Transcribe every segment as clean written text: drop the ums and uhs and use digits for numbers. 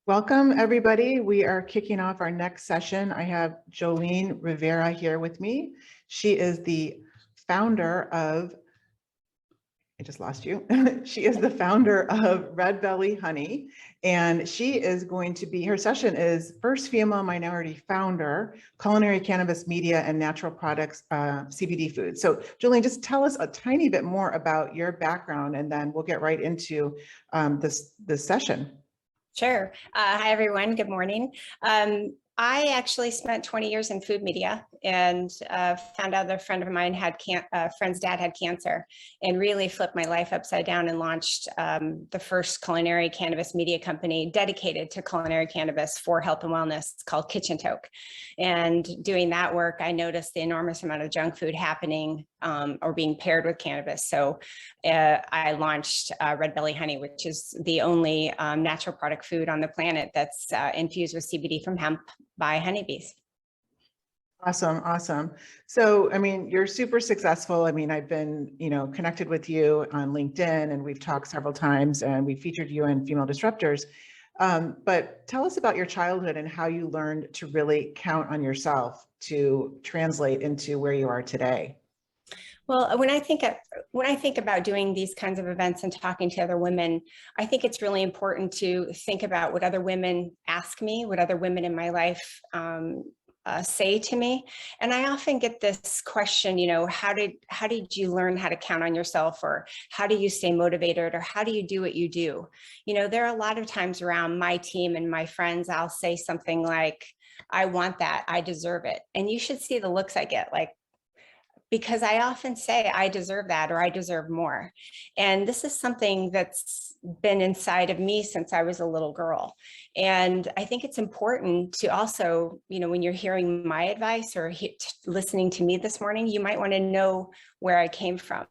Welcome, everybody. We are kicking off our next session. I have Joline Rivera here with me. She is the founder of, I just lost you. She is the founder of Red Belly Honey, and she is going to be, her session is first female minority founder, culinary cannabis media and natural products, CBD food. So Joline, just tell us a tiny bit more about your background, and then we'll get right into this session. Sure. Hi, everyone. Good morning. I actually spent 20 years in food media and found out that a friend of mine had friend's dad had cancer, and really flipped my life upside down and launched the first culinary cannabis media company dedicated to culinary cannabis for health and wellness called Kitchen Toke. And doing that work, I noticed the enormous amount of junk food happening or being paired with cannabis. So I launched Red Belly Honey, which is the only natural product food on the planet that's infused with CBD from hemp by honeybees. Awesome. Awesome. So, I mean, you're super successful. I mean, I've been, connected with you on LinkedIn, and we've talked several times, and we featured you in Female Disruptors. But tell us about your childhood and how you learned to really count on yourself to translate into where you are today. Well, when I think about doing these kinds of events and talking to other women, I think it's really important to think about what other women ask me, what other women in my life say to me. And I often get this question, how did you learn how to count on yourself, or how do you stay motivated, or how do you do what you do? There are a lot of times around my team and my friends, I'll say something like, I want that, I deserve it. And you should see the looks I get, because I often say I deserve that, or I deserve more. And this is something that's been inside of me since I was a little girl. And I think it's important to also, when you're hearing my advice or listening to me this morning, you might want to know where I came from.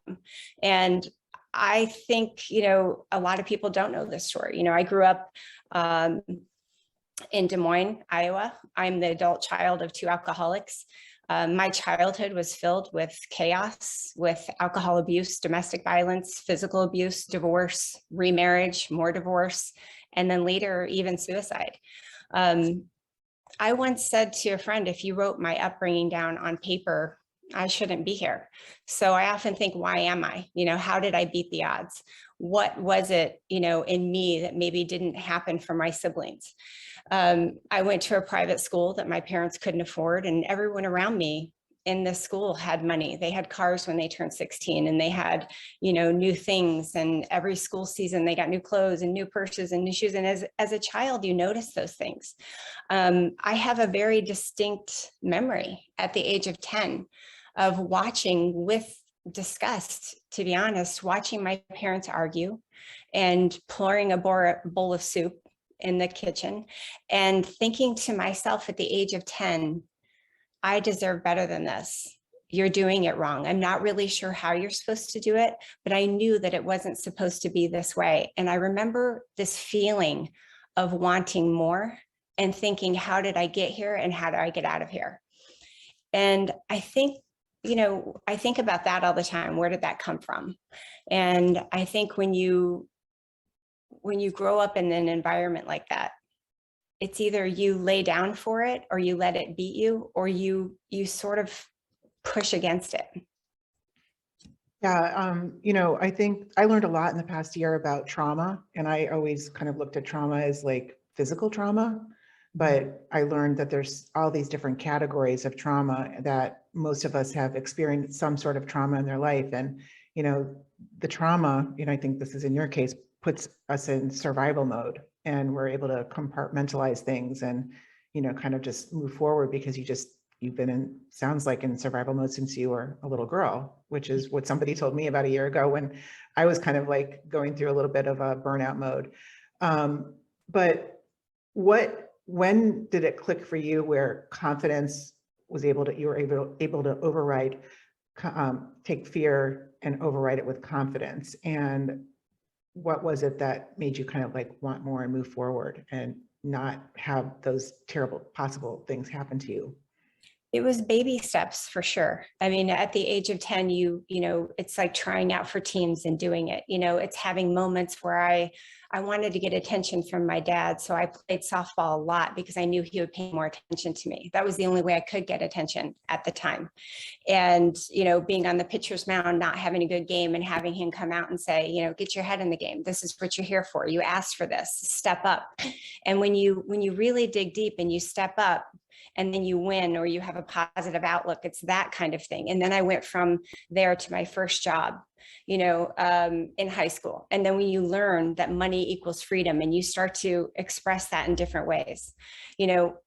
And I think, a lot of people don't know this story. I grew up in Des Moines, Iowa. I'm the adult child of two alcoholics. My childhood was filled with chaos, with alcohol abuse, domestic violence, physical abuse, divorce, remarriage, more divorce, and then later even suicide. I once said to a friend, if you wrote my upbringing down on paper, I shouldn't be here. So I often think, why am I? How did I beat the odds? What was it, in me that maybe didn't happen for my siblings? I went to a private school that my parents couldn't afford, and everyone around me in this school had money. They had cars when they turned 16, and they had, new things. And every school season, they got new clothes and new purses and new shoes. And as a child, you notice those things. I have a very distinct memory at the age of 10 of watching with disgust, to be honest, watching my parents argue and pouring a bowl of soup in the kitchen and thinking to myself at the age of 10, I deserve better than this. You're doing it wrong. I'm not really sure how you're supposed to do it, but I knew that it wasn't supposed to be this way. And I remember this feeling of wanting more and thinking, how did I get here and how do I get out of here? And I think, I think about that all the time. Where did that come from? And I think when you grow up in an environment like that, it's either you lay down for it or you let it beat you, or you sort of push against it. Yeah, I think I learned a lot in the past year about trauma, and I always kind of looked at trauma as like physical trauma, but I learned that there's all these different categories of trauma, that most of us have experienced some sort of trauma in their life. And, the trauma, I think this is in your case, puts us in survival mode, and we're able to compartmentalize things and, kind of just move forward, because you've been in, sounds like, in survival mode since you were a little girl, which is what somebody told me about a year ago when I was kind of like going through a little bit of a burnout mode. But when did it click for you where confidence was you were able to override, take fear and override it with confidence? And what was it that made you kind of like want more and move forward and not have those terrible possible things happen to you? It was baby steps for sure. I mean, at the age of 10, it's like trying out for teams and doing it. It's having moments where I wanted to get attention from my dad. So I played softball a lot because I knew he would pay more attention to me. That was the only way I could get attention at the time. And, you know, being on the pitcher's mound, not having a good game and having him come out and say, you know, get your head in the game. This is what you're here for. You asked for this, step up. And when you really dig deep and you step up and then you win or you have a positive outlook, it's that kind of thing. And then I went from there to my first job, you know, in high school. And then when you learn that money equals freedom and you start to express that in different ways, you know,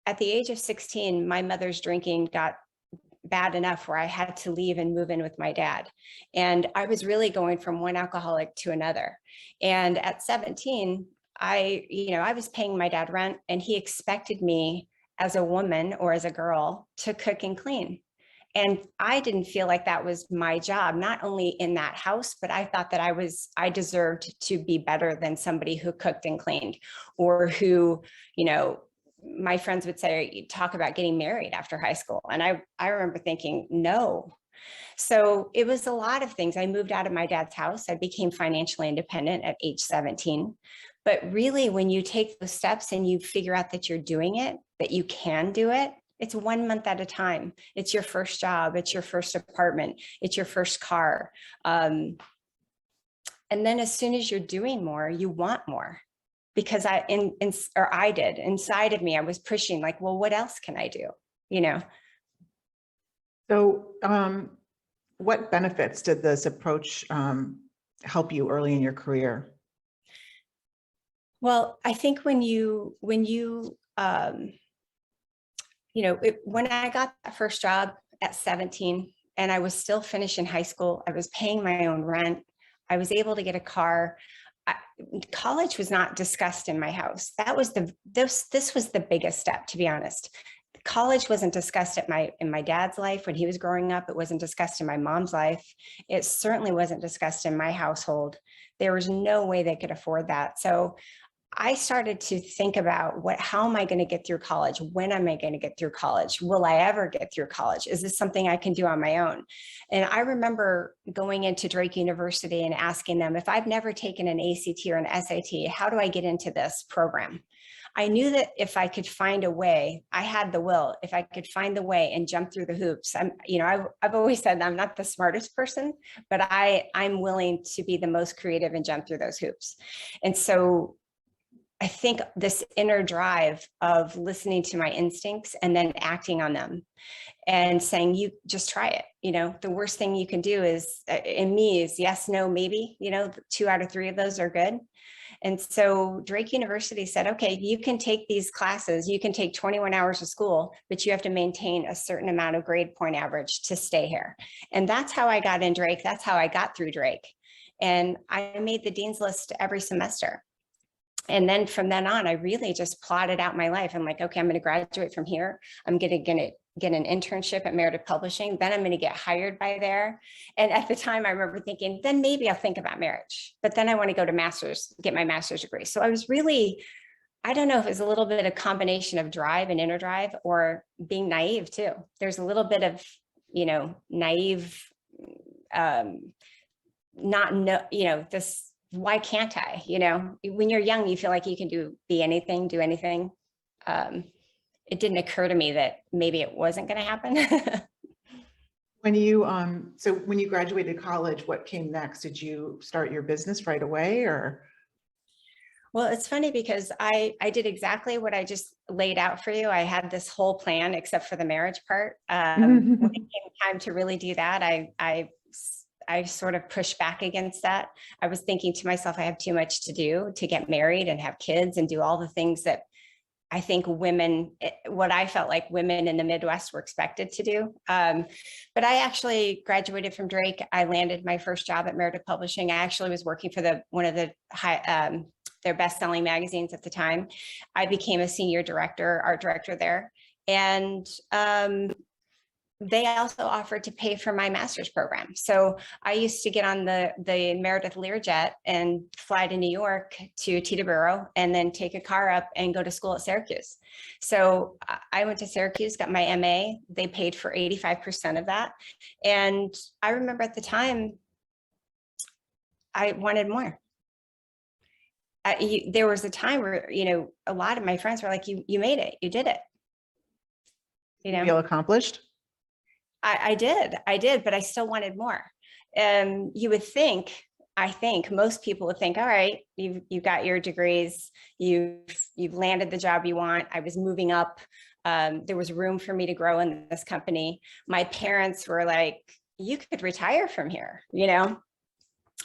at the age of 16, my mother's drinking got bad enough where I had to leave and move in with my dad. And I was really going from one alcoholic to another. And at 17, I was paying my dad rent and he expected me as a woman or as a girl to cook and clean. And I didn't feel like that was my job, not only in that house, but I thought that I deserved to be better than somebody who cooked and cleaned, or who, you know, my friends would say, talk about getting married after high school. And I remember thinking, no. So it was a lot of things. I moved out of my dad's house. I became financially independent at age 17. But really, when you take those steps and you figure out that you're doing it, that you can do it, it's 1 month at a time. It's your first job. It's your first apartment. It's your first car. And then as soon as you're doing more, you want more. Because I did inside of me, I was pushing like, well, what else can I do? You know? So what benefits did this approach help you early in your career? Well, I think when I got that first job at 17 and I was still finishing high school, I was paying my own rent. I was able to get a car. College was not discussed in my house. This was the biggest step, to be honest. College wasn't discussed in my dad's life when he was growing up. It wasn't discussed in my mom's life. It certainly wasn't discussed in my household. There was no way they could afford that. So I started to think about how am I going to get through college? When am I going to get through college? Will I ever get through college? Is this something I can do on my own? And I remember going into Drake University and asking them, if I've never taken an ACT or an SAT, how do I get into this program? I knew that if I could find a way, I had the will, if I could find the way and jump through the hoops. I've always said I'm not the smartest person, but I'm willing to be the most creative and jump through those hoops. And so I think this inner drive of listening to my instincts and then acting on them and saying, you just try it. You know, the worst thing you can do is yes, no, maybe, 2 out of 3 of those are good. And so Drake University said, okay, you can take these classes, you can take 21 hours of school, but you have to maintain a certain amount of grade point average to stay here. And that's how I got in Drake. That's how I got through Drake. And I made the dean's list every semester. And then from then on, I really just plotted out my life. I'm like, okay, I'm going to graduate from here. I'm going to get an internship at Meredith Publishing. Then I'm going to get hired by there. And at the time, I remember thinking, then maybe I'll think about marriage. But then I want to go to get my master's degree. So I was really, I don't know if it was a little bit of a combination of drive and inner drive, or being naive too. There's a little bit of, naive, this. Why can't I? When you're young, you feel like you can do anything. It didn't occur to me that maybe it wasn't going to happen. When you graduated college, what came next? Did you start your business right away, or? Well, it's funny because I did exactly what I just laid out for you. I had this whole plan except for the marriage part. When it came time to really do that, I sort of pushed back against that. I was thinking to myself, I have too much to do to get married and have kids and do all the things that I think what I felt like women in the Midwest were expected to do. But I actually graduated from Drake. I landed my first job at Meredith Publishing. I actually was working for one of their best-selling magazines at the time. I became a senior art director there. And they also offered to pay for my master's program. So I used to get on the Meredith Learjet and fly to New York to Teterboro and then take a car up and go to school at Syracuse. So I went to Syracuse, got my MA. They paid for 85% of that. And I remember at the time, I wanted more. there was a time where, a lot of my friends were like, you made it, you did it. You feel accomplished? I did, but I still wanted more. You would think, I think most people would think, all right, you've got your degrees, you've landed the job you want. I was moving up. There was room for me to grow in this company. My parents were like, you could retire from here,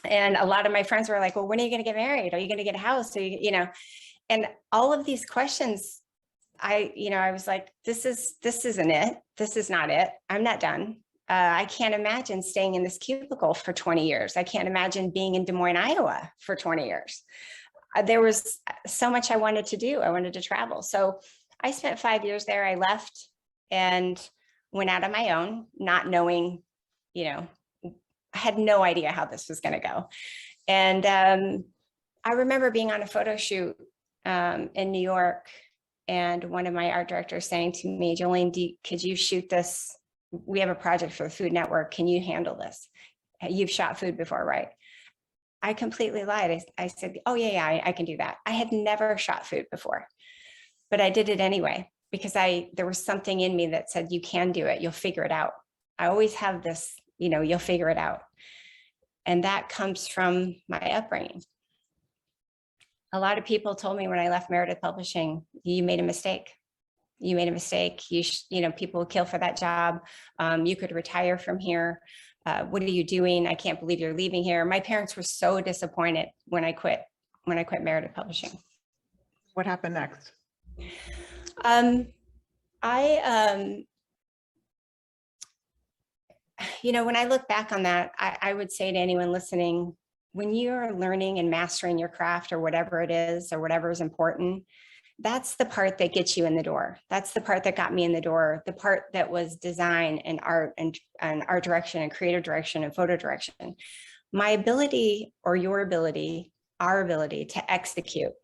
And a lot of my friends were like, well, when are you going to get married? Are you going to get a house? Are you, and all of these questions, I was like, this isn't it. This is not it. I'm not done. I can't imagine staying in this cubicle for 20 years. I can't imagine being in Des Moines, Iowa for 20 years. There was so much I wanted to do. I wanted to travel. So I spent 5 years there. I left and went out on my own, not knowing, I had no idea how this was going to go. And I remember being on a photo shoot in New York, and one of my art directors saying to me, Joline, could you shoot this? We have a project for the Food Network. Can you handle this? You've shot food before, right? I completely lied. I said, oh yeah, I can do that. I had never shot food before, but I did it anyway, because there was something in me that said, you can do it. You'll figure it out. I always have this, you'll figure it out. And that comes from my upbringing. A lot of people told me when I left Meredith Publishing, you made a mistake. You made a mistake. People would kill for that job. You could retire from here. What are you doing? I can't believe you're leaving here. My parents were so disappointed when I quit Meredith Publishing. What happened next? When I look back on that, I would say to anyone listening, when you're learning and mastering your craft or whatever it is, or whatever is important, that's the part that gets you in the door. That's the part that got me in the door. The part that was design and art and art direction and creative direction and photo direction. My ability, or your ability, our ability to execute,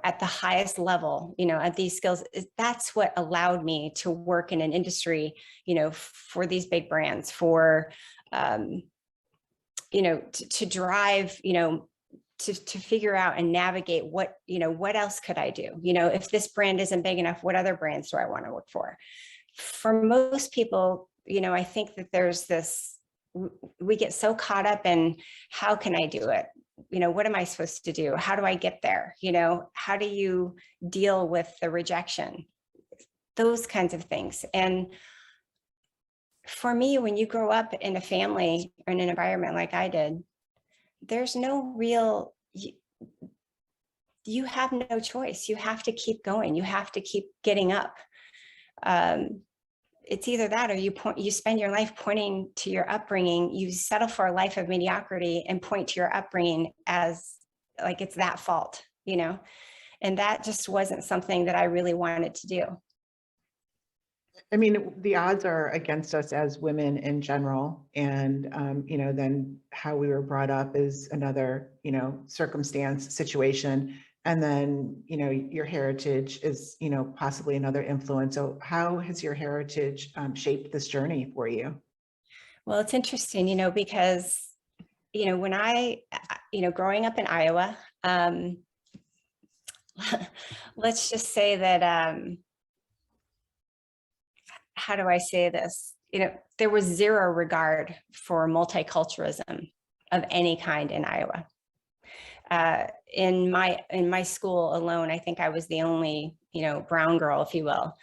at the highest level, at these skills, that's what allowed me to work in an industry, for these big brands, for, to drive, to figure out and navigate what else could I do? If this brand isn't big enough, what other brands do I want to work for? For most people, I think that there's this, we get so caught up in how can I do it? What am I supposed to do? How do I get there? How do you deal with the rejection? Those kinds of things. And for me, when you grow up in a family or in an environment like I did, there's no real, you have no choice. You have to keep going. You have to keep getting up. It's either that or you spend your life pointing to your upbringing. You settle for a life of mediocrity and point to your upbringing as like it's that fault, and that just wasn't something that I really wanted to do. I mean, the odds are against us as women in general. And, then how we were brought up is another, circumstance, situation. And then, your heritage is, possibly another influence. So how has your heritage shaped this journey for you? Well, it's interesting, because, when growing up in Iowa, let's just say that, how do I say this? There was zero regard for multiculturalism of any kind in Iowa. In my school alone, I think I was the only, brown girl, if you will.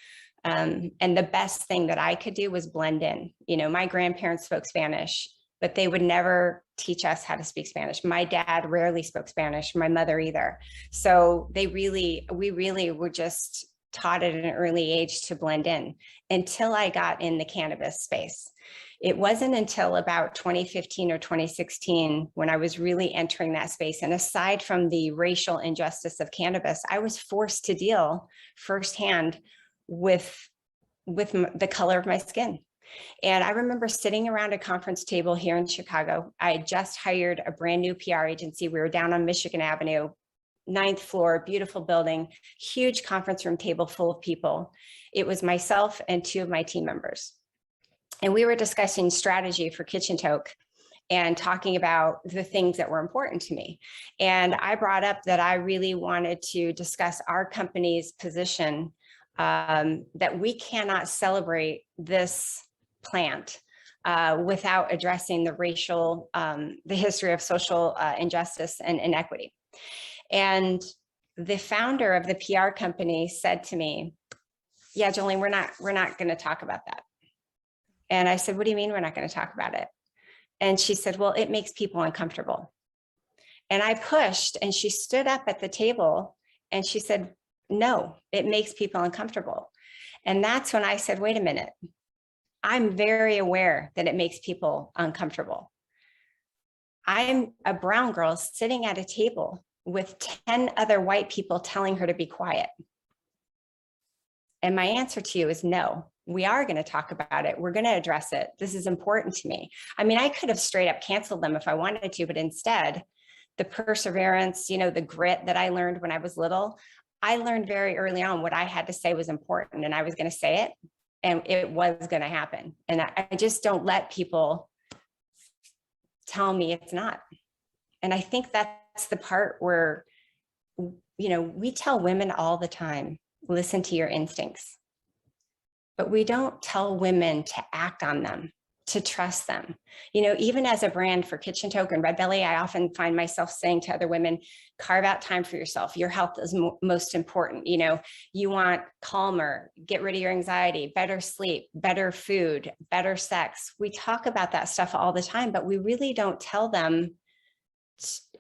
And the best thing that I could do was blend in. My grandparents spoke Spanish, but they would never teach us how to speak Spanish. My dad rarely spoke Spanish, my mother either. So we really were just taught at an early age to blend in until I got in the cannabis space. It wasn't until about 2015 or 2016 when I was really entering that space. And aside from the racial injustice of cannabis, I was forced to deal firsthand with the color of my skin. And I remember sitting around a conference table here in Chicago. I had just hired a brand new PR agency. We were down on Michigan Avenue, 9th floor, beautiful building, huge conference room table full of people. It was myself and 2 of my team members. And we were discussing strategy for Kitchen Toke. and talking about the things that were important to me. And I brought up that I really wanted to discuss our company's position that we cannot celebrate this plant without addressing the racial, the history of social injustice and inequity. And the founder of the PR company said to me, yeah, Joline, we're not going to talk about that. And I said, what do you mean we're not going to talk about it? And she said, well, it makes people uncomfortable. And I pushed, and she stood up at the table and she said, no, it makes people uncomfortable. And that's when I said, wait a minute, I'm very aware that it makes people uncomfortable. I'm a brown girl sitting at a table with 10 other white people telling her to be quiet. And my answer to you is no, we are going to talk about it. We're going to address it. This is important to me. I mean, I could have straight up canceled them if I wanted to, but instead, the perseverance, you know, the grit that I learned when I was little, I learned very early on what I had to say was important, and I was going to say it, and it was going to happen. And I just don't let people tell me it's not. And I think that's the part where, you know, we tell women all the time, listen to your instincts, but we don't tell women to act on them, to trust them. You know, even as a brand for Kitchen Toke and Red Belly, I often find myself saying to other women, carve out time for yourself. Your health is most important. You know, you want calmer, get rid of your anxiety, better sleep, better food, better sex. We talk about that stuff all the time, but we really don't tell them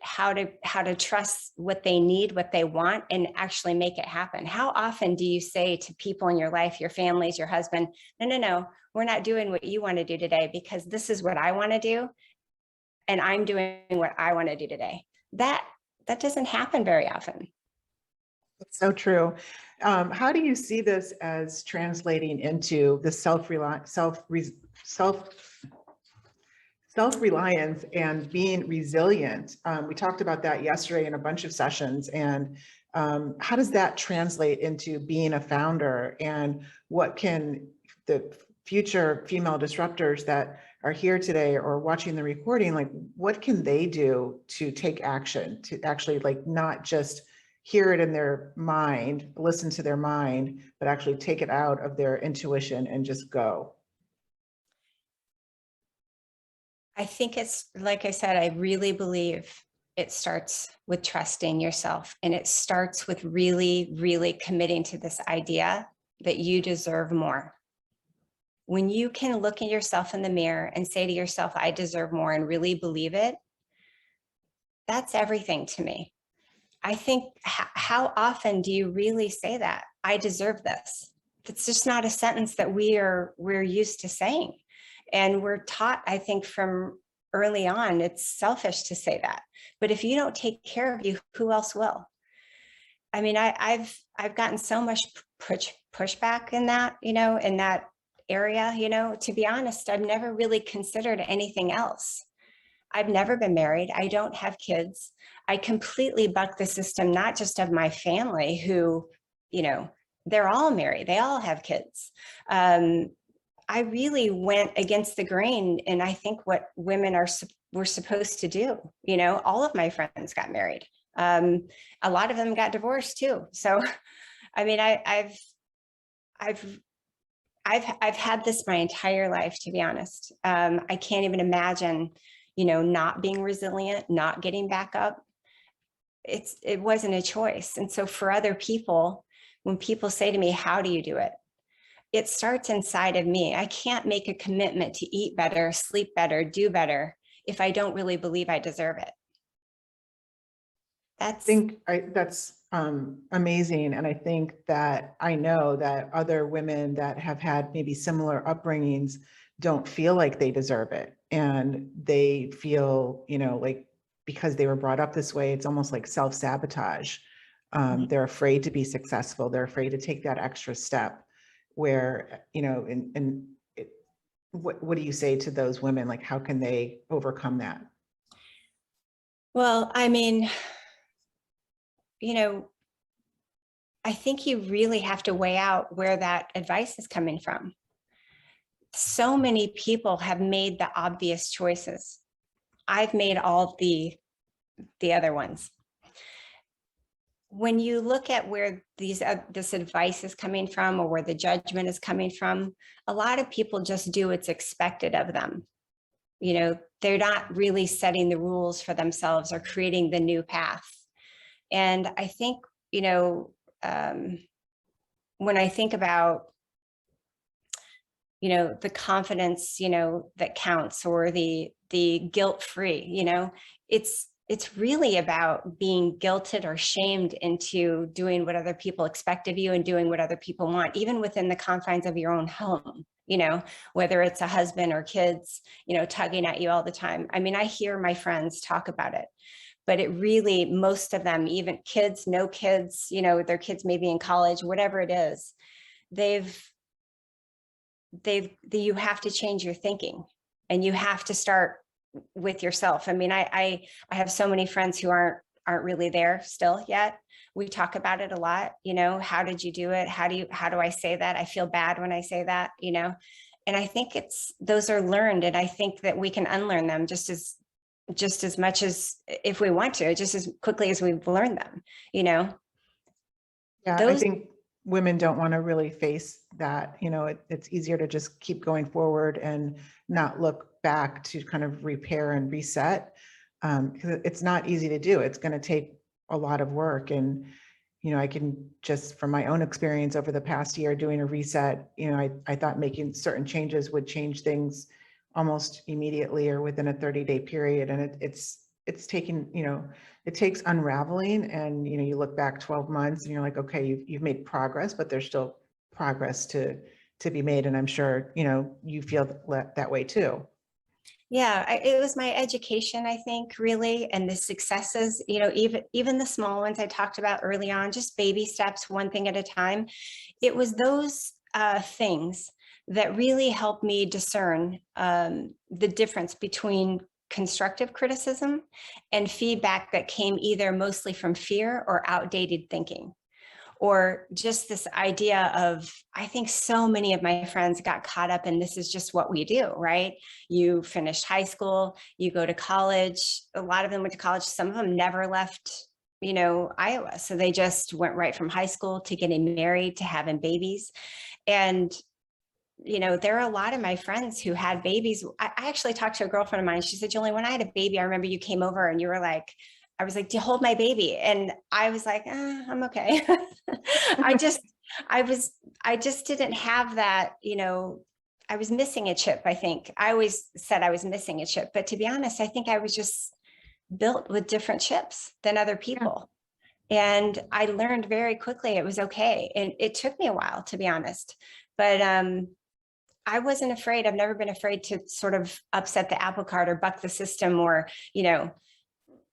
how to trust what they need, what they want, and actually make it happen. How often do you say to people in your life, your families, your husband, no, we're not doing what you want to do today because this is what I want to do, and I'm doing what I want to do today. That doesn't happen very often. That's so true. How do you see this as translating into the self-reliance and being resilient? We talked about that yesterday in a bunch of sessions. And how does that translate into being a founder? And what can the future female disruptors that are here today or watching the recording, like, what can they do to take action, to actually, like, not just hear it in their mind, listen to their mind, but actually take it out of their intuition and just go? I think it's, like I said, I really believe it starts with trusting yourself, and it starts with really, really committing to this idea that you deserve more. When you can look at yourself in the mirror and say to yourself, I deserve more, and really believe it, that's everything to me. I think, how often do you really say that? I deserve this. It's just not a sentence that we're used to saying. And we're taught, I think, from early on, it's selfish to say that. But if you don't take care of you, who else will? I mean, I've gotten so much pushback in that, you know, in that area, you know. To be honest, I've never really considered anything else. I've never been married. I don't have kids. I completely buck the system, not just of my family who, you know, they're all married. They all have kids. I really went against the grain, and I think what women were supposed to do. You know, all of my friends got married. A lot of them got divorced too. So, I mean, I've had this my entire life, to be honest. I can't even imagine, you know, not being resilient, not getting back up. It wasn't a choice. And so for other people, when people say to me, how do you do it? It starts inside of me. I can't make a commitment to eat better, sleep better, do better if I don't really believe I deserve it. That's amazing. And I think that I know that other women that have had maybe similar upbringings don't feel like they deserve it. And they feel, you know, like, because they were brought up this way, it's almost like self-sabotage. They're afraid to be successful. They're afraid to take that extra step where, you know, what do you say to those women? Like, how can they overcome that? Well, I mean, you know, I think you really have to weigh out where that advice is coming from. So many people have made the obvious choices. I've made all the other ones. When you look at where this advice is coming from, or where the judgment is coming from, a lot of people just do what's expected of them. You know, they're not really setting the rules for themselves or creating the new path. And I think, you know, when I think about, you know, the confidence, you know, that counts, or the guilt-free, you know, it's really about being guilted or shamed into doing what other people expect of you and doing what other people want, even within the confines of your own home, you know, whether it's a husband or kids, you know, tugging at you all the time. I mean, I hear my friends talk about it, but it really, most of them, even kids, no kids, you know, their kids may be in college, whatever it is, you have to change your thinking, and you have to start with yourself. I mean, I have so many friends who aren't really there still yet. We talk about it a lot, you know, how did you do it? How do I say that? I feel bad when I say that, you know, and I think those are learned, and I think that we can unlearn them just as much as, if we want to, just as quickly as we've learned them, you know. Yeah, I think women don't want to really face that. You know, it's easier to just keep going forward and not look back to kind of repair and reset. Because it's not easy to do. It's going to take a lot of work. And, you know, I can just, from my own experience over the past year doing a reset, you know, I thought making certain changes would change things almost immediately or within a 30-day period. And it's taken, you know, it takes unraveling, and, you know, you look back 12 months and you're like, okay, you've made progress, but there's still progress to be made. And I'm sure, you know, you feel that way too. Yeah, it was my education, I think, really, and the successes, you know, even the small ones I talked about early on, just baby steps, one thing at a time. It was those things that really helped me discern the difference between constructive criticism and feedback that came either mostly from fear or outdated thinking, or just this idea of, I think so many of my friends got caught up in, this is just what we do, right? You finished high school, you go to college. A lot of them went to college. Some of them never left, you know, Iowa. So they just went right from high school to getting married, to having babies. And, you know, there are a lot of my friends who had babies. I actually talked to a girlfriend of mine. She said, Joline, when I had a baby, I remember you came over and you were like, I was like, do you hold my baby? And I was like, I'm okay. I just didn't have that, you know, I was missing a chip. I think I always said I was missing a chip, but to be honest, I think I was just built with different chips than other people. Yeah. And I learned very quickly it was okay. And it took me a while, to be honest, but I wasn't afraid. I've never been afraid to sort of upset the apple cart or buck the system, or, you know,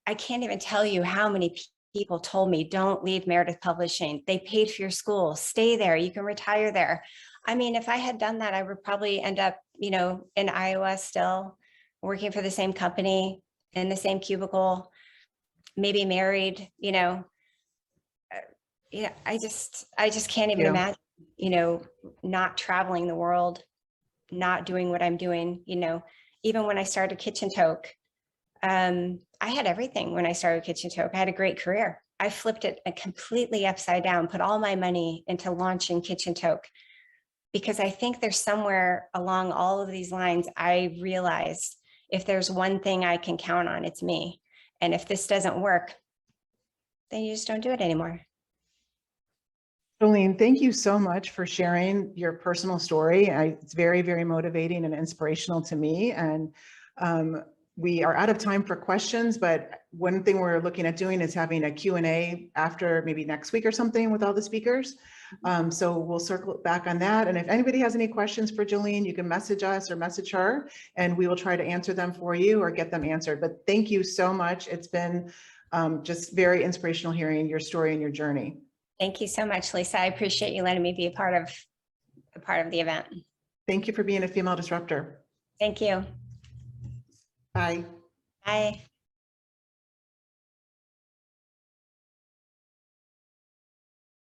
I can't even tell you how many people told me, don't leave Meredith Publishing. They paid for your school, stay there, you can retire there. I mean, if I had done that, I would probably end up, you know, in Iowa still, working for the same company, in the same cubicle, maybe married, you know. Yeah, I just can't even imagine, you know, not traveling the world, not doing what I'm doing, you know. Even when I started Kitchen Toke, I had everything when I started Kitchen Toke. I had a great career. I flipped it completely upside down, put all my money into launching Kitchen Toke, because I think there's somewhere along all of these lines, I realized if there's one thing I can count on, it's me. And if this doesn't work, then you just don't do it anymore. Joline, thank you so much for sharing your personal story. It's very, very motivating and inspirational to me. And we are out of time for questions, but one thing we're looking at doing is having a Q&A after maybe next week or something with all the speakers. So we'll circle back on that. And if anybody has any questions for Joline, you can message us or message her, and we will try to answer them for you or get them answered. But thank you so much. It's been just very inspirational hearing your story and your journey. Thank you so much, Lisa. I appreciate you letting me be a part of the event. Thank you for being a female disruptor. Thank you. Bye. Bye.